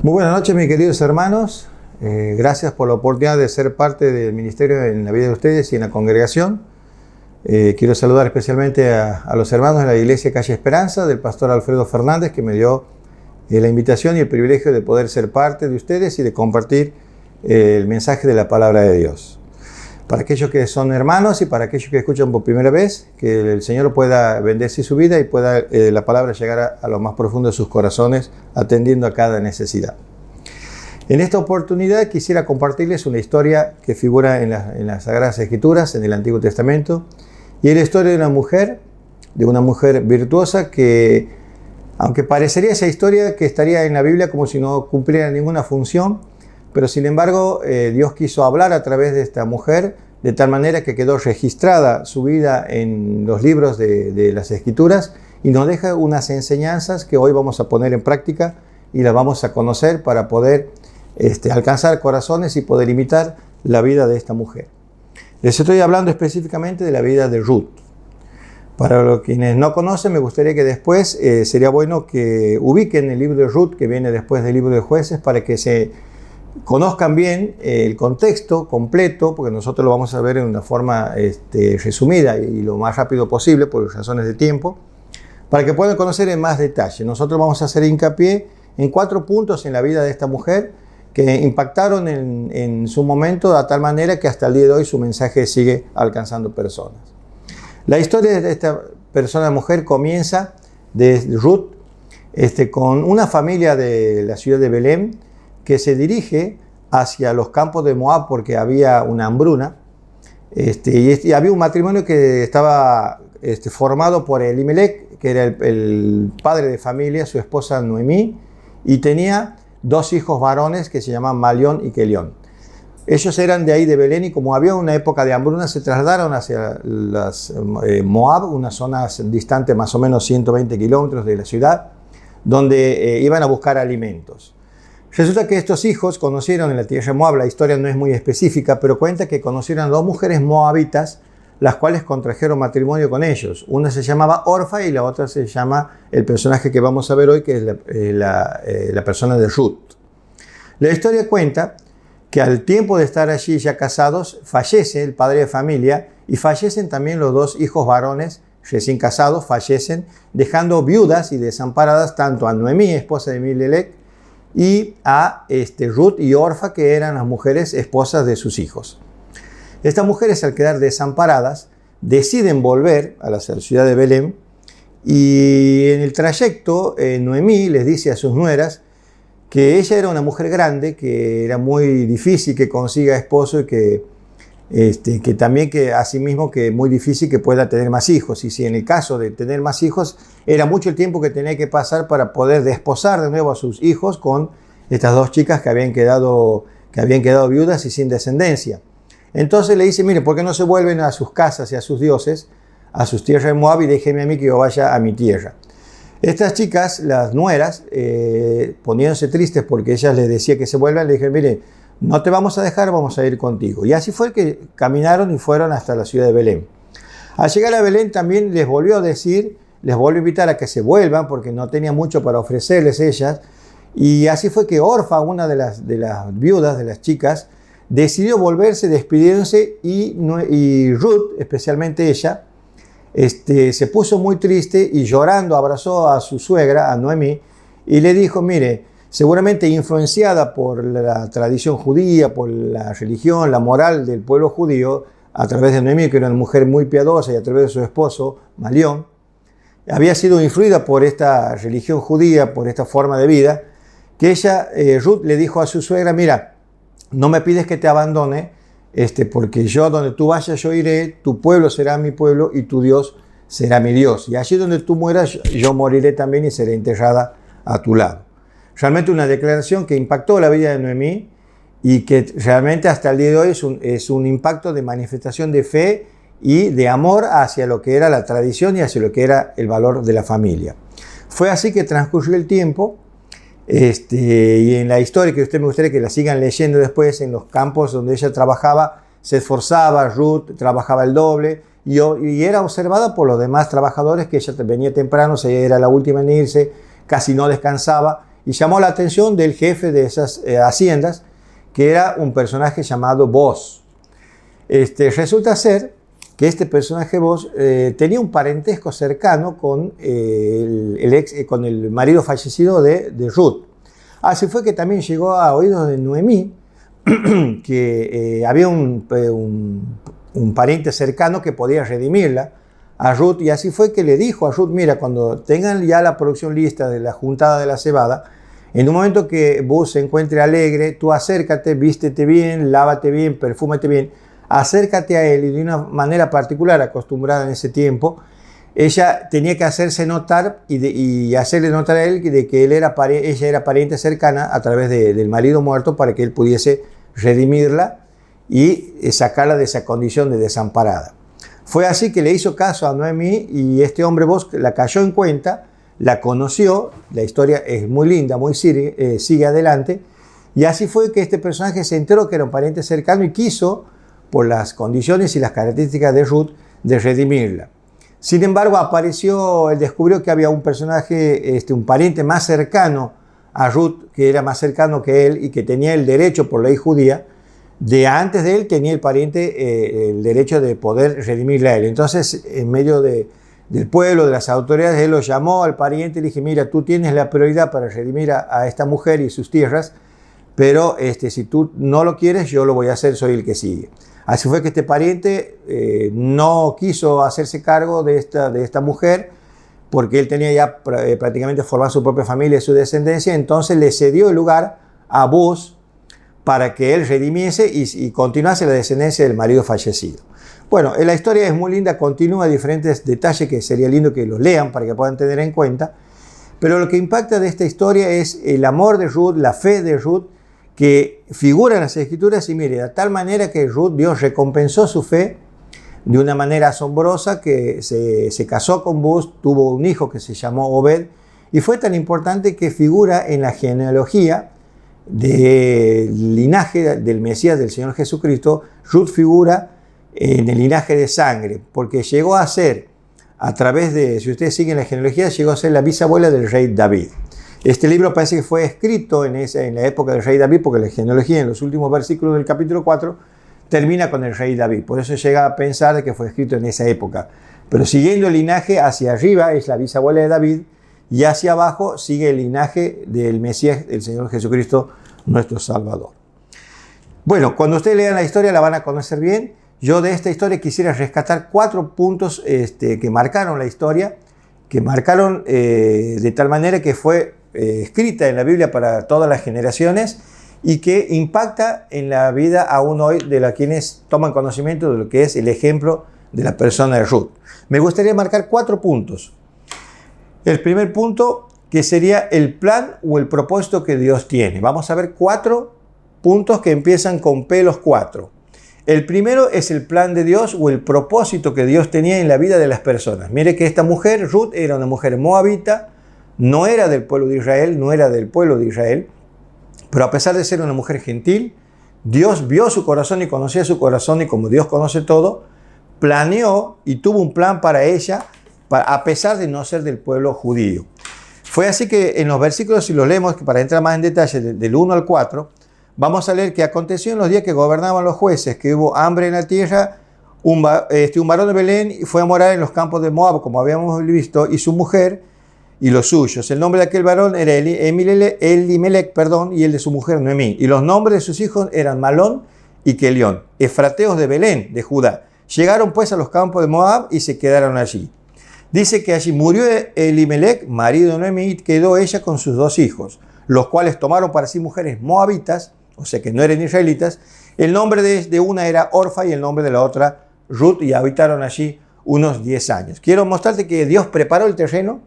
Muy buenas noches, mis queridos hermanos. Gracias por la oportunidad de ser parte del ministerio en la vida de ustedes y en la congregación. Quiero saludar especialmente a los hermanos de la Iglesia Calle Esperanza, del pastor Alfredo Fernández, que me dio la invitación y el privilegio de poder ser parte de ustedes y de compartir el mensaje de la palabra de Dios. Para aquellos que son hermanos y para aquellos que escuchan por primera vez, que el Señor pueda bendecir su vida y pueda la palabra llegar a lo más profundo de sus corazones, atendiendo a cada necesidad. En esta oportunidad quisiera compartirles una historia que figura en las Sagradas Escrituras, en el Antiguo Testamento, y es la historia de una mujer virtuosa que, aunque parecería esa historia que estaría en la Biblia como si no cumpliera ninguna función, pero sin embargo Dios quiso hablar a través de esta mujer de tal manera que quedó registrada su vida en los libros de las Escrituras y nos deja unas enseñanzas que hoy vamos a poner en práctica y las vamos a conocer para poder alcanzar corazones y poder imitar la vida de esta mujer. Les estoy hablando específicamente de la vida de Ruth. Para los quienes no conocen, me gustaría que después sería bueno que ubiquen el libro de Ruth, que viene después del libro de Jueces, para que se conozcan bien el contexto completo, porque nosotros lo vamos a ver en una forma resumida y lo más rápido posible por razones de tiempo, para que puedan conocer en más detalle. Nosotros vamos a hacer hincapié en 4 puntos en la vida de esta mujer que impactaron en su momento de tal manera que hasta el día de hoy su mensaje sigue alcanzando personas. La historia de esta mujer comienza de Ruth con una familia de la ciudad de Belén que se dirige hacia los campos de Moab porque había una hambruna y había un matrimonio que estaba formado por Elimelech, que era el padre de familia, su esposa Noemí, y tenía 2 hijos varones que se llamaban Malión y Kelión. Ellos eran de ahí de Belén y como había una época de hambruna se trasladaron hacia Moab, una zona distante más o menos 120 kilómetros de la ciudad, donde iban a buscar alimentos. Resulta que estos hijos conocieron en la tierra de Moab, la historia no es muy específica, pero cuenta que conocieron a 2 mujeres moabitas, las cuales contrajeron matrimonio con ellos. Una se llamaba Orfa y la otra se llama el personaje que vamos a ver hoy, que es la persona de Ruth. La historia cuenta que al tiempo de estar allí ya casados, fallece el padre de familia y fallecen también los 2 hijos varones recién casados, fallecen, dejando viudas y desamparadas tanto a Noemí, esposa de Elimelech, y a Ruth y Orfa, que eran las mujeres esposas de sus hijos. Estas mujeres, al quedar desamparadas, deciden volver a la ciudad de Belén y en el trayecto Noemí les dice a sus nueras que ella era una mujer grande, que era muy difícil que consiga esposo y que también que asimismo que muy difícil que pueda tener más hijos. Y si en el caso de tener más hijos era mucho el tiempo que tenía que pasar para poder desposar de nuevo a sus hijos con estas 2 chicas que habían quedado viudas y sin descendencia. Entonces le dice, mire, ¿por qué no se vuelven a sus casas y a sus dioses, a sus tierras de Moab y déjenme a mí que yo vaya a mi tierra? Estas chicas, las nueras, poniéndose tristes porque ellas les decía que se vuelvan, le dijeron, mire, no te vamos a dejar, vamos a ir contigo. Y así fue que caminaron y fueron hasta la ciudad de Belén. Al llegar a Belén también les volvió a decir, les volvió a invitar a que se vuelvan porque no tenía mucho para ofrecerles ellas. Y así fue que Orfa, una de las viudas de las chicas, decidió volverse despidiéndose y Ruth, especialmente ella, se puso muy triste y llorando abrazó a su suegra, a Noemí, y le dijo, mire, seguramente influenciada por la tradición judía, por la religión, la moral del pueblo judío, a través de Noemí, que era una mujer muy piadosa, y a través de su esposo, Malión, había sido influida por esta religión judía, por esta forma de vida, que ella, Ruth, le dijo a su suegra, mira, no me pides que te abandone, porque yo donde tú vayas yo iré, tu pueblo será mi pueblo y tu Dios será mi Dios. Y allí donde tú mueras yo moriré también y seré enterrada a tu lado. Realmente una declaración que impactó la vida de Noemí y que realmente hasta el día de hoy es un impacto de manifestación de fe y de amor hacia lo que era la tradición y hacia lo que era el valor de la familia. Fue así que transcurrió el tiempo. Y en la historia que me gustaría que la sigan leyendo después, en los campos donde ella trabajaba, se esforzaba, Ruth trabajaba el doble y era observada por los demás trabajadores, que ella venía temprano, era la última en irse, casi no descansaba y llamó la atención del jefe de esas haciendas, que era un personaje llamado Boz. Resulta ser que este personaje Boz tenía un parentesco cercano con con el marido fallecido de Ruth. Así fue que también llegó a oídos de Noemí que había un pariente cercano que podía redimirla a Ruth, y así fue que le dijo a Ruth: mira, cuando tengan ya la producción lista de la juntada de la cebada, en un momento que vos se encuentre alegre, tú acércate, vístete bien, lávate bien, perfúmate bien, acércate a él, y de una manera particular, acostumbrada en ese tiempo, ella tenía que hacerse notar y hacerle notar a él de que ella era pariente cercana a través del marido muerto, para que él pudiese redimirla y sacarla de esa condición de desamparada. Fue así que le hizo caso a Noemí, y este hombre Boz la cayó en cuenta, la conoció. La historia es muy linda, sigue adelante, y así fue que este personaje se enteró que era un pariente cercano y quiso, por las condiciones y las características de Ruth, de redimirla. Sin embargo, él descubrió que había un personaje, un pariente más cercano a Ruth, que era más cercano que él y que tenía el derecho por ley judía. Antes de él tenía el derecho de poder redimirla a él. Entonces, en medio del pueblo, de las autoridades, él lo llamó al pariente y le dije: mira, tú tienes la prioridad para redimir a esta mujer y sus tierras, pero si tú no lo quieres, yo lo voy a hacer, soy el que sigue. Así fue que este pariente no quiso hacerse cargo de esta mujer, porque él tenía ya prácticamente formado su propia familia y su descendencia. Entonces le cedió el lugar a Boz para que él redimiese y continuase la descendencia del marido fallecido. Bueno, la historia es muy linda, continúa diferentes detalles que sería lindo que los lean para que puedan tener en cuenta, pero lo que impacta de esta historia es el amor de Ruth, la fe de Ruth, que figura en las Escrituras. Y mire, de tal manera que Ruth, Dios recompensó su fe de una manera asombrosa, que se casó con Boz, tuvo un hijo que se llamó Obed, y fue tan importante que figura en la genealogía del linaje del Mesías, del Señor Jesucristo. Ruth figura en el linaje de sangre, porque llegó a ser, a través de, si ustedes siguen la genealogía, llegó a ser la bisabuela del rey David. Este libro parece que fue escrito en la época del rey David, porque la genealogía en los últimos versículos del capítulo 4 termina con el rey David. Por eso llega a pensar que fue escrito en esa época. Pero siguiendo el linaje, hacia arriba es la bisabuela de David, y hacia abajo sigue el linaje del Mesías, el Señor Jesucristo, nuestro Salvador. Bueno, cuando ustedes lean la historia la van a conocer bien. Yo de esta historia quisiera rescatar 4 puntos que marcaron la historia, que marcaron de tal manera que fue escrita en la Biblia para todas las generaciones, y que impacta en la vida aún hoy de quienes toman conocimiento de lo que es el ejemplo de la persona de Ruth. Me gustaría marcar 4 puntos. El primer punto, que sería el plan o el propósito que Dios tiene. Vamos a ver 4 puntos que empiezan con P, los 4. El primero es el plan de Dios o el propósito que Dios tenía en la vida de las personas. Mire que esta mujer, Ruth, era una mujer moabita, no era del pueblo de Israel, pero a pesar de ser una mujer gentil, Dios vio su corazón y conocía su corazón, y como Dios conoce todo, planeó y tuvo un plan para ella, a pesar de no ser del pueblo judío. Fue así que en los versículos, si los leemos, para entrar más en detalle, del 1 al 4, vamos a leer que aconteció en los días que gobernaban los jueces, que hubo hambre en la tierra, un varón de Belén fue a morar en los campos de Moab, como habíamos visto, y su mujer y los suyos. El nombre de aquel varón era Elimelec, y el de su mujer Noemí. Y los nombres de sus hijos eran Malón y Kelión, efrateos de Belén, de Judá. Llegaron pues a los campos de Moab y se quedaron allí. Dice que allí murió Elimelec, marido de Noemí, y quedó ella con sus 2 hijos, los cuales tomaron para sí mujeres moabitas, o sea que no eran israelitas. El nombre de una era Orfa y el nombre de la otra Ruth, y habitaron allí unos 10 años. Quiero mostrarte que Dios preparó el terreno,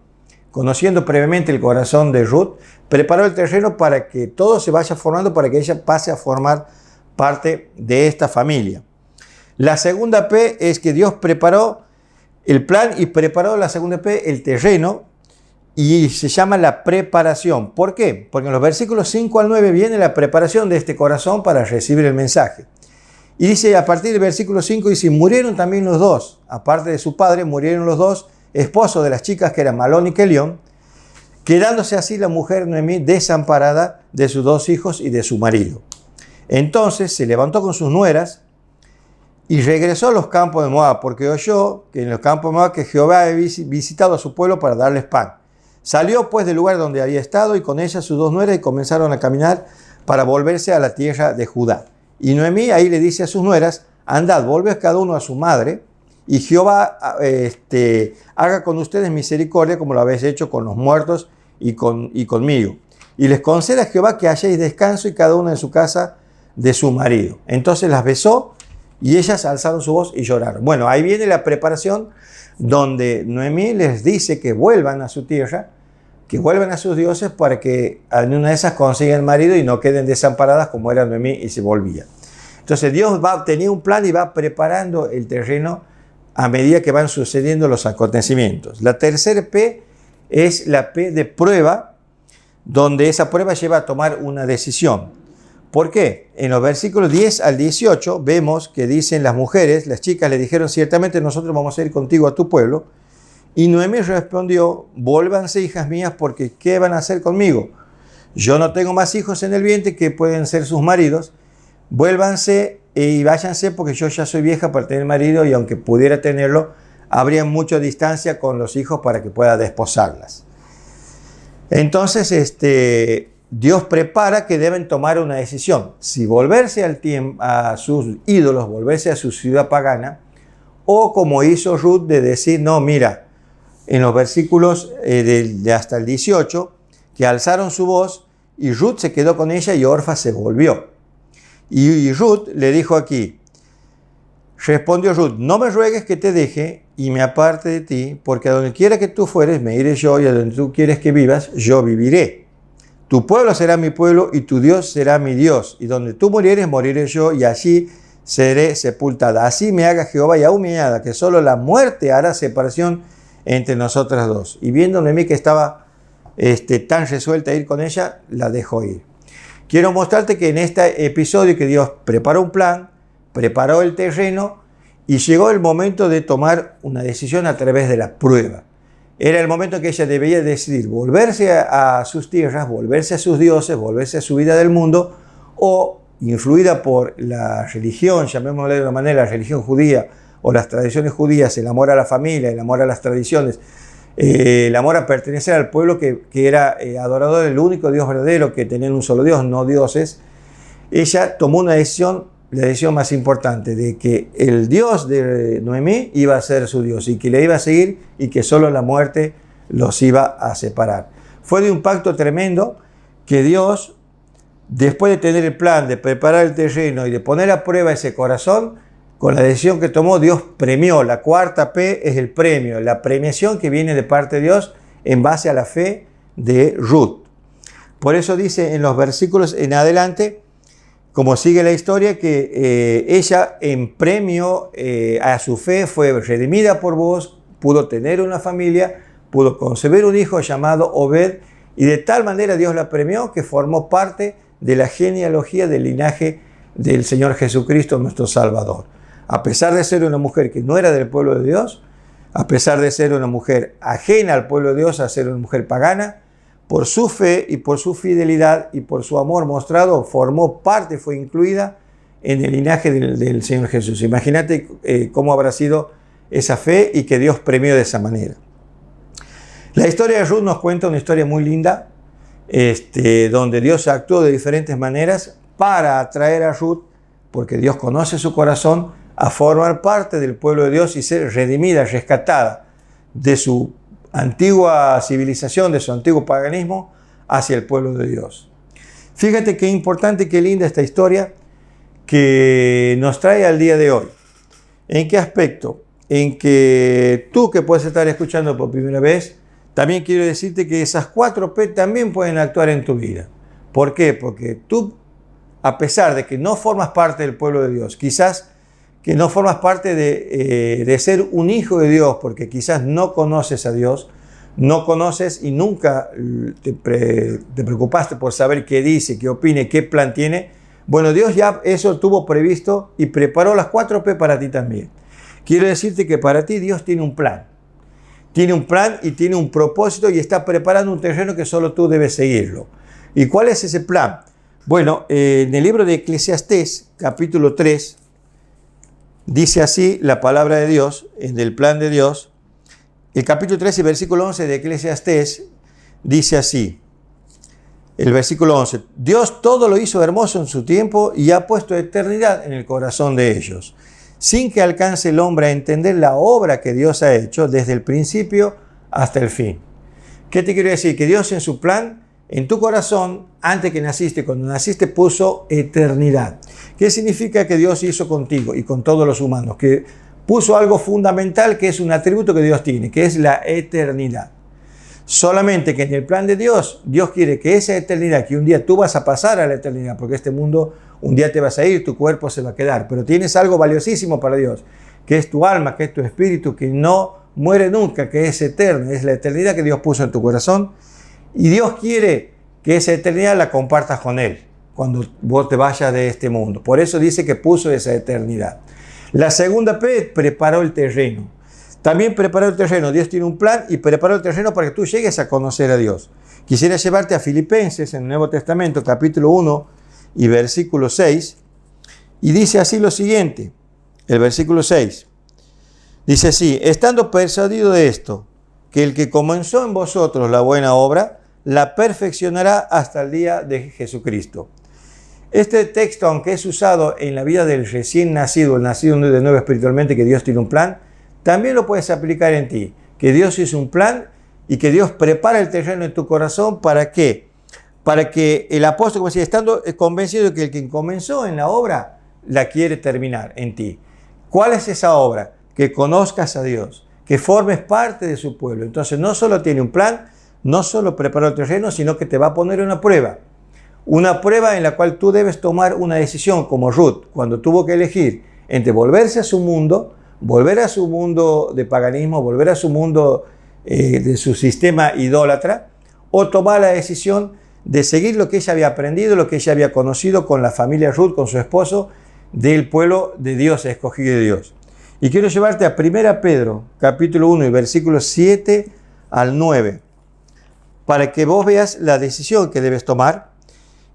conociendo previamente el corazón de Ruth, preparó el terreno para que todo se vaya formando, para que ella pase a formar parte de esta familia. La segunda P es que Dios preparó el plan y preparó, la segunda P, el terreno, y se llama la preparación. ¿Por qué? Porque en los versículos 5 al 9 viene la preparación de este corazón para recibir el mensaje. Y dice, a partir del versículo 5, dice: murieron también los 2, aparte de su padre, murieron los 2 esposos de las chicas, que eran Malón y Kelión, quedándose así la mujer Noemí desamparada de sus 2 hijos y de su marido. Entonces se levantó con sus nueras y regresó a los campos de Moab, porque oyó que en los campos de Moab que Jehová había visitado a su pueblo para darles pan. Salió pues del lugar donde había estado y con ella sus 2 nueras y comenzaron a caminar para volverse a la tierra de Judá. Y Noemí ahí le dice a sus nueras: andad, volved cada uno a su madre, y Jehová haga con ustedes misericordia como lo habéis hecho con los muertos y conmigo. Y les conceda Jehová que halléis descanso y cada una en su casa de su marido. Entonces las besó y ellas alzaron su voz y lloraron. Bueno, ahí viene la preparación donde Noemí les dice que vuelvan a su tierra, que vuelvan a sus dioses para que en una de esas consigan marido y no queden desamparadas como era Noemí y se volvían. Entonces Dios tenía un plan y va preparando el terreno a medida que van sucediendo los acontecimientos. La tercera P es la P de prueba, donde esa prueba lleva a tomar una decisión. ¿Por qué? En los versículos 10 al 18 vemos que dicen las mujeres, las chicas le dijeron: ciertamente nosotros vamos a ir contigo a tu pueblo. Y Noemí respondió: vuélvanse, hijas mías, porque ¿qué van a hacer conmigo? Yo no tengo más hijos en el vientre que pueden ser sus maridos. Vuélvanse y váyanse, porque yo ya soy vieja para tener marido, y aunque pudiera tenerlo, habría mucha distancia con los hijos para que pueda desposarlas. Entonces, Dios prepara que deben tomar una decisión: si volverse a sus ídolos, volverse a su ciudad pagana, o como hizo Ruth, de decir: no, mira, en los versículos de hasta el 18, que alzaron su voz, y Ruth se quedó con ella y Orfa se volvió. Y Ruth le dijo aquí, respondió Ruth: no me ruegues que te deje y me aparte de ti, porque a donde quiera que tú fueres, me iré yo, y a donde tú quieres que vivas, yo viviré. Tu pueblo será mi pueblo y tu Dios será mi Dios, y donde tú murieres, moriré yo, y allí seré sepultada. Así me haga Jehová, y aún me añada, que solo la muerte hará separación entre nosotras dos. Y viendo Noemí que estaba tan resuelta a ir con ella, la dejó ir. Quiero mostrarte que en este episodio que Dios preparó un plan, preparó el terreno y llegó el momento de tomar una decisión a través de la prueba. Era el momento que ella debía decidir volverse a sus tierras, volverse a sus dioses, volverse a su vida del mundo, o influida por la religión, llamémosle de una manera, la religión judía o las tradiciones judías, el amor a la familia, el amor a las tradiciones, el amor a pertenecer al pueblo que era adorador del único Dios verdadero, que tenían un solo Dios, no dioses. Ella tomó una decisión, la decisión más importante, de que el Dios de Noemí iba a ser su Dios y que le iba a seguir, y que solo la muerte los iba a separar. Fue de un pacto tremendo que Dios, después de tener el plan, de preparar el terreno y de poner a prueba ese corazón, con la decisión que tomó, Dios premió. La cuarta P es el premio, la premiación que viene de parte de Dios en base a la fe de Ruth. Por eso dice en los versículos en adelante, como sigue la historia, que ella en premio a su fe fue redimida por vos, pudo tener una familia, pudo concebir un hijo llamado Obed, y de tal manera Dios la premió que formó parte de la genealogía del linaje del Señor Jesucristo, nuestro Salvador. A pesar de ser una mujer que no era del pueblo de Dios, a pesar de ser una mujer ajena al pueblo de Dios, a ser una mujer pagana, por su fe y por su fidelidad y por su amor mostrado, formó parte, fue incluida en el linaje del Señor Jesús. Imagínate cómo habrá sido esa fe y que Dios premió de esa manera. La historia de Ruth nos cuenta una historia muy linda, donde Dios actuó de diferentes maneras para atraer a Ruth, porque Dios conoce su corazón, a formar parte del pueblo de Dios y ser redimida, rescatada de su antigua civilización, de su antiguo paganismo, hacia el pueblo de Dios. Fíjate qué importante y qué linda esta historia que nos trae al día de hoy. ¿En qué aspecto? En que tú, que puedes estar escuchando por primera vez, también quiero decirte que esas 4 P también pueden actuar en tu vida. ¿Por qué? Porque tú, a pesar de que no formas parte del pueblo de Dios, quizás que no formas parte de ser un hijo de Dios, porque quizás no conoces a Dios, no conoces y nunca te preocupaste por saber qué dice, qué opina, qué plan tiene. Bueno, Dios ya eso tuvo previsto y preparó las 4 P para ti también. Quiero decirte que para ti Dios tiene un plan. tiene un plan y tiene un propósito y está preparando un terreno que solo tú debes seguirlo. ¿Y cuál es ese plan? Bueno, en el libro de Eclesiastés, capítulo 3, dice así la palabra de Dios, en el plan de Dios. El capítulo 13, versículo 11 de Eclesiastés dice así, el versículo 11, Dios todo lo hizo hermoso en su tiempo y ha puesto eternidad en el corazón de ellos, sin que alcance el hombre a entender la obra que Dios ha hecho desde el principio hasta el fin. ¿Qué te quiero decir? Que Dios en su plan, en tu corazón, antes que naciste, cuando naciste, puso eternidad. ¿Qué significa que Dios hizo contigo y con todos los humanos? Que puso algo fundamental que es un atributo que Dios tiene, que es la eternidad. Solamente que en el plan de Dios, Dios quiere que esa eternidad, que un día tú vas a pasar a la eternidad, porque este mundo un día te vas a ir, tu cuerpo se va a quedar, pero tienes algo valiosísimo para Dios, que es tu alma, que es tu espíritu, que no muere nunca, que es eterno, es la eternidad que Dios puso en tu corazón, y Dios quiere que esa eternidad la compartas con Él, cuando vos te vayas de este mundo. Por eso dice que puso esa eternidad. La segunda P, preparó el terreno. También preparó el terreno. Dios tiene un plan y preparó el terreno para que tú llegues a conocer a Dios. Quisiera llevarte a Filipenses, en el Nuevo Testamento, capítulo 1 y versículo 6. Y dice así lo siguiente, el versículo 6. Dice así, estando persuadido de esto, que el que comenzó en vosotros la buena obra, la perfeccionará hasta el día de Jesucristo. Este texto, aunque es usado en la vida del recién nacido, el nacido de nuevo espiritualmente, que Dios tiene un plan, también lo puedes aplicar en ti, que Dios hizo un plan y que Dios prepara el terreno en tu corazón. ¿Para qué? Para que el apóstol, como decía, estando convencido de que el que comenzó en la obra, la quiere terminar en ti. ¿Cuál es esa obra? Que conozcas a Dios, que formes parte de su pueblo. Entonces no solo tiene un plan, no solo preparó el terreno, sino que te va a poner una prueba en la cual tú debes tomar una decisión, como Ruth, cuando tuvo que elegir entre volverse a su mundo, volver a su mundo de paganismo, volver a su mundo de su sistema idólatra, o tomar la decisión de seguir lo que ella había aprendido, lo que ella había conocido con la familia Ruth, con su esposo, del pueblo de Dios, escogido de Dios. Y quiero llevarte a 1 Pedro, capítulo 1, y versículos 7 al 9, para que vos veas la decisión que debes tomar.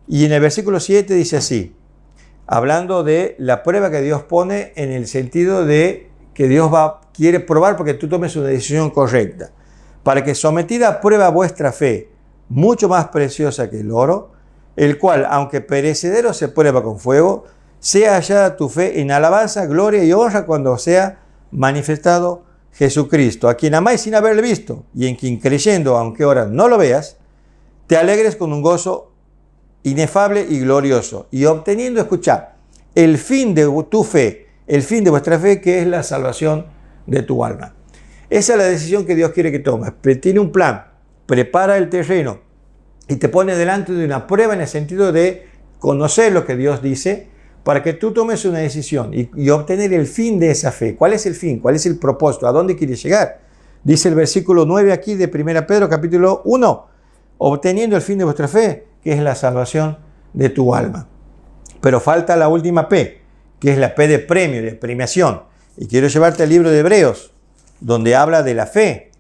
Y en el versículo 7 dice así, hablando de la prueba que Dios pone en el sentido de que Dios quiere probar porque tú tomes una decisión correcta, para que sometida a prueba vuestra fe, mucho más preciosa que el oro, el cual, aunque perecedero se prueba con fuego, sea hallada tu fe en alabanza, gloria y honra cuando sea manifestado Jesucristo, a quien amáis sin haberle visto, y en quien creyendo, aunque ahora no lo veas, te alegres con un gozo inefable y glorioso, y obteniendo, escuchad, el fin de tu fe, el fin de vuestra fe, que es la salvación de tu alma. Esa es la decisión que Dios quiere que tomes. Tiene un plan, prepara el terreno y te pone delante de una prueba en el sentido de conocer lo que Dios dice para que tú tomes una decisión y obtener el fin de esa fe. ¿Cuál es el fin? ¿Cuál es el propósito? ¿A dónde quieres llegar? Dice el versículo 9 aquí de 1 Pedro capítulo 1, obteniendo el fin de vuestra fe, que es la salvación de tu alma. Pero falta la última P, que es la P de premio, de premiación. Y quiero llevarte al libro de Hebreos, donde habla de la fe,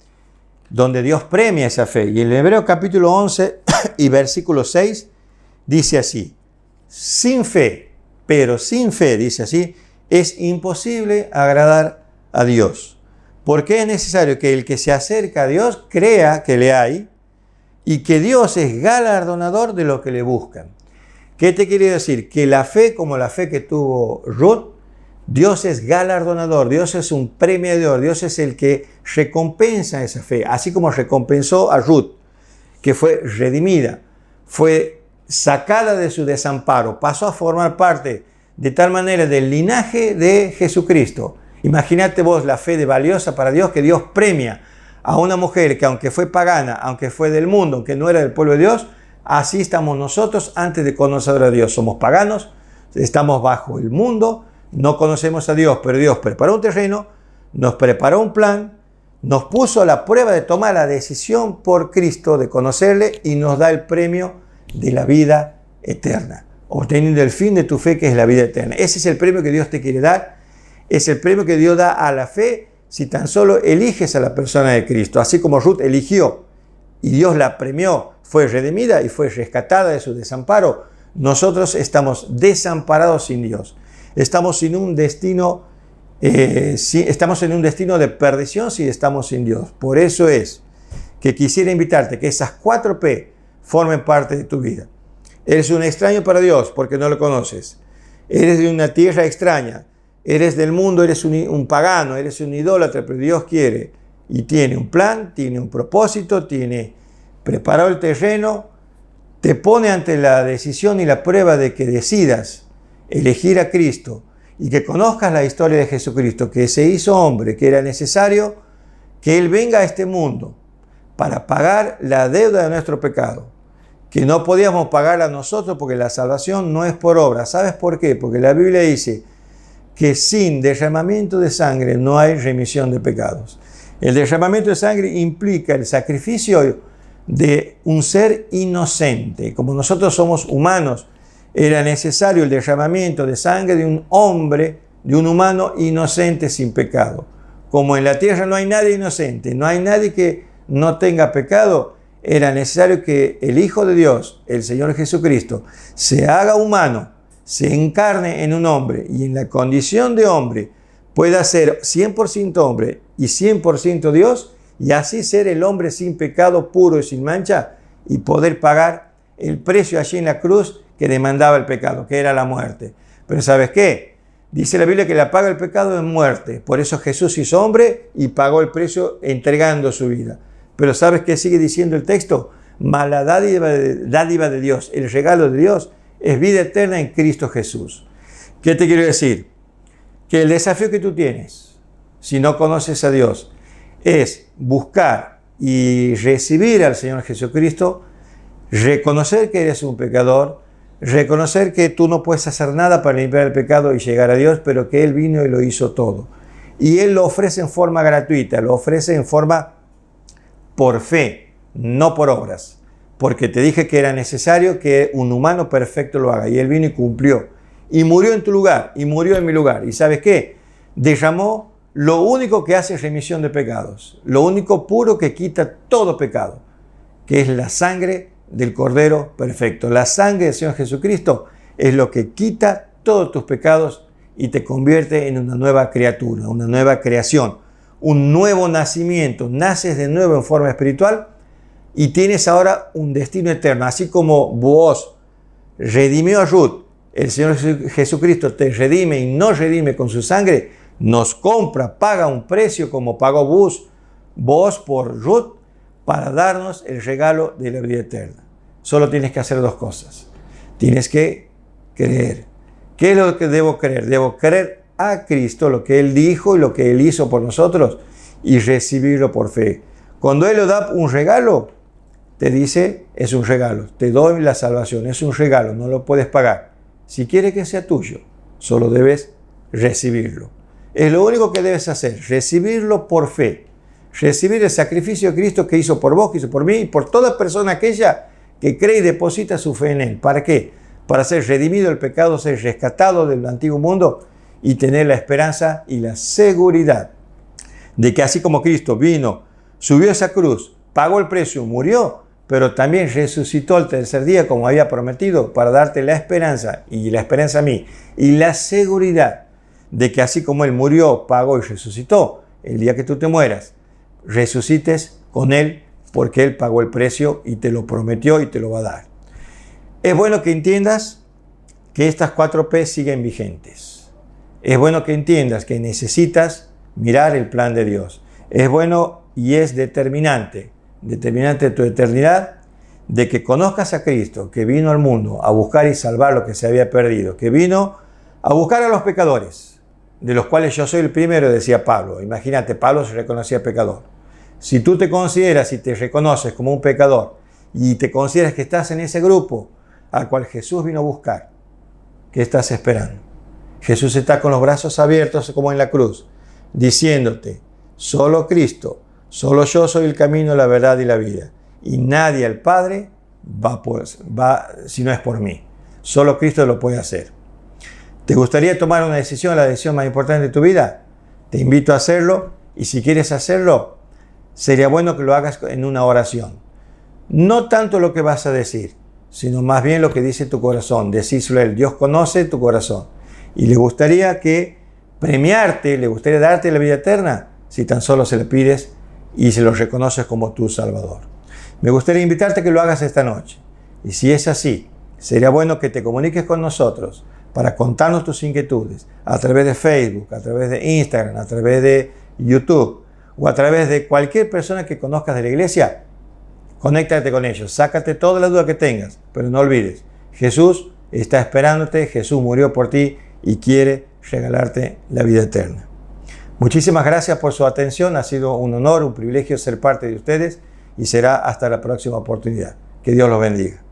donde Dios premia esa fe. Y en Hebreos capítulo 11 y versículo 6 dice así, sin fe, pero sin fe, dice así, es imposible agradar a Dios. Porque es necesario que el que se acerca a Dios crea que le hay y que Dios es galardonador de los que le buscan. ¿Qué te quiere decir? Que la fe, como la fe que tuvo Ruth, Dios es galardonador, Dios es un premiador, Dios es el que recompensa esa fe, así como recompensó a Ruth, que fue redimida, fue sacada de su desamparo, pasó a formar parte de tal manera del linaje de Jesucristo. Imagínate vos la fe de valiosa para Dios, que Dios premia a una mujer que aunque fue pagana, aunque fue del mundo, aunque no era del pueblo de Dios, así estamos nosotros antes de conocer a Dios. Somos paganos, estamos bajo el mundo, no conocemos a Dios, pero Dios preparó un terreno, nos preparó un plan, nos puso a la prueba de tomar la decisión por Cristo, de conocerle, y nos da el premio de la vida eterna, obteniendo el fin de tu fe, que es la vida eterna. Ese es el premio que Dios te quiere dar, es el premio que Dios da a la fe si tan solo eliges a la persona de Cristo, así como Ruth eligió y Dios la premió, fue redimida y fue rescatada de su desamparo. Nosotros estamos desamparados sin Dios. Estamos en un destino de perdición si estamos sin Dios. Por eso es que quisiera invitarte que esas 4 P formen parte de tu vida. Eres un extraño para Dios porque no lo conoces. Eres de una tierra extraña. Eres del mundo, eres un pagano, eres un idólatra, pero Dios quiere y tiene un plan, tiene un propósito, tiene preparado el terreno, te pone ante la decisión y la prueba de que decidas elegir a Cristo y que conozcas la historia de Jesucristo, que se hizo hombre, que era necesario que Él venga a este mundo para pagar la deuda de nuestro pecado, que no podíamos pagarla nosotros porque la salvación no es por obra. ¿Sabes por qué? Porque la Biblia dice que sin derramamiento de sangre no hay remisión de pecados. El derramamiento de sangre implica el sacrificio de un ser inocente. Como nosotros somos humanos, era necesario el derramamiento de sangre de un hombre, de un humano inocente sin pecado. Como en la tierra no hay nadie inocente, no hay nadie que no tenga pecado, era necesario que el Hijo de Dios, el Señor Jesucristo, se haga humano, se encarne en un hombre y en la condición de hombre pueda ser 100% hombre y 100% Dios, y así ser el hombre sin pecado, puro y sin mancha, y poder pagar el precio allí en la cruz que demandaba el pecado, que era la muerte. Pero ¿sabes qué? Dice la Biblia que la paga del pecado es muerte. Por eso Jesús hizo hombre y pagó el precio entregando su vida. Pero ¿sabes qué sigue diciendo el texto? Mas la dádiva de Dios, el regalo de Dios, es vida eterna en Cristo Jesús. ¿Qué te quiero decir? Que el desafío que tú tienes, si no conoces a Dios, es buscar y recibir al Señor Jesucristo, reconocer que eres un pecador, reconocer que tú no puedes hacer nada para limpiar el pecado y llegar a Dios, pero que Él vino y lo hizo todo. Y Él lo ofrece en forma gratuita, lo ofrece en forma por fe, no por obras. Porque te dije que era necesario que un humano perfecto lo haga. Y Él vino y cumplió. Y murió en tu lugar, y murió en mi lugar. ¿Y sabes qué? Derramó lo único que hace remisión de pecados. Lo único puro que quita todo pecado. Que es la sangre del Cordero perfecto. La sangre del Señor Jesucristo es lo que quita todos tus pecados y te convierte en una nueva criatura, una nueva creación, un nuevo nacimiento. Naces de nuevo en forma espiritual y tienes ahora un destino eterno. Así como Booz redimió a Ruth, el Señor Jesucristo te redime y nos redime con su sangre, nos compra, paga un precio como pagó Booz por Ruth para darnos el regalo de la vida eterna. Solo tienes que hacer 2 cosas. Tienes que creer. ¿Qué es lo que debo creer? Debo creer a Cristo, lo que Él dijo y lo que Él hizo por nosotros, y recibirlo por fe. Cuando Él le da un regalo, te dice, es un regalo, te doy la salvación, es un regalo, no lo puedes pagar. Si quieres que sea tuyo, solo debes recibirlo. Es lo único que debes hacer, recibirlo por fe. Recibir el sacrificio de Cristo que hizo por vos, que hizo por mí y por toda persona aquella que cree y deposita su fe en Él. ¿Para qué? Para ser redimido del pecado, ser rescatado del antiguo mundo y tener la esperanza y la seguridad de que así como Cristo vino, subió esa cruz, pagó el precio, murió, pero también resucitó al tercer día como había prometido para darte la esperanza y la esperanza a mí y la seguridad de que así como Él murió, pagó y resucitó, el día que tú te mueras, resucites con Él porque Él pagó el precio y te lo prometió y te lo va a dar. Es bueno que entiendas que estas 4 P siguen vigentes. Es bueno que entiendas que necesitas mirar el plan de Dios. Es bueno y es determinante tu eternidad, de que conozcas a Cristo, que vino al mundo a buscar y salvar lo que se había perdido, que vino a buscar a los pecadores, de los cuales yo soy el primero, decía Pablo. Imagínate, Pablo se reconocía pecador. Si tú te consideras y te reconoces como un pecador y te consideras que estás en ese grupo al cual Jesús vino a buscar, ¿qué estás esperando? Jesús está con los brazos abiertos como en la cruz, diciéndote, solo Cristo, solo yo soy el camino, la verdad y la vida. Y nadie al Padre va si no es por mí. Solo Cristo lo puede hacer. ¿Te gustaría tomar una decisión, la decisión más importante de tu vida? Te invito a hacerlo Y si quieres hacerlo, sería bueno que lo hagas en una oración. No tanto lo que vas a decir, sino más bien lo que dice tu corazón. Decíselo a Él. Dios conoce tu corazón. Y le gustaría premiarte, le gustaría darte la vida eterna, si tan solo se le pides y se lo reconoces como tu Salvador. Me gustaría invitarte a que lo hagas esta noche. Y si es así, sería bueno que te comuniques con nosotros para contarnos tus inquietudes a través de Facebook, a través de Instagram, a través de YouTube o a través de cualquier persona que conozcas de la iglesia. Conéctate con ellos, sácate toda la duda que tengas, pero no olvides, Jesús está esperándote, Jesús murió por ti y quiere regalarte la vida eterna. Muchísimas gracias por su atención, ha sido un honor, un privilegio ser parte de ustedes y será hasta la próxima oportunidad. Que Dios los bendiga.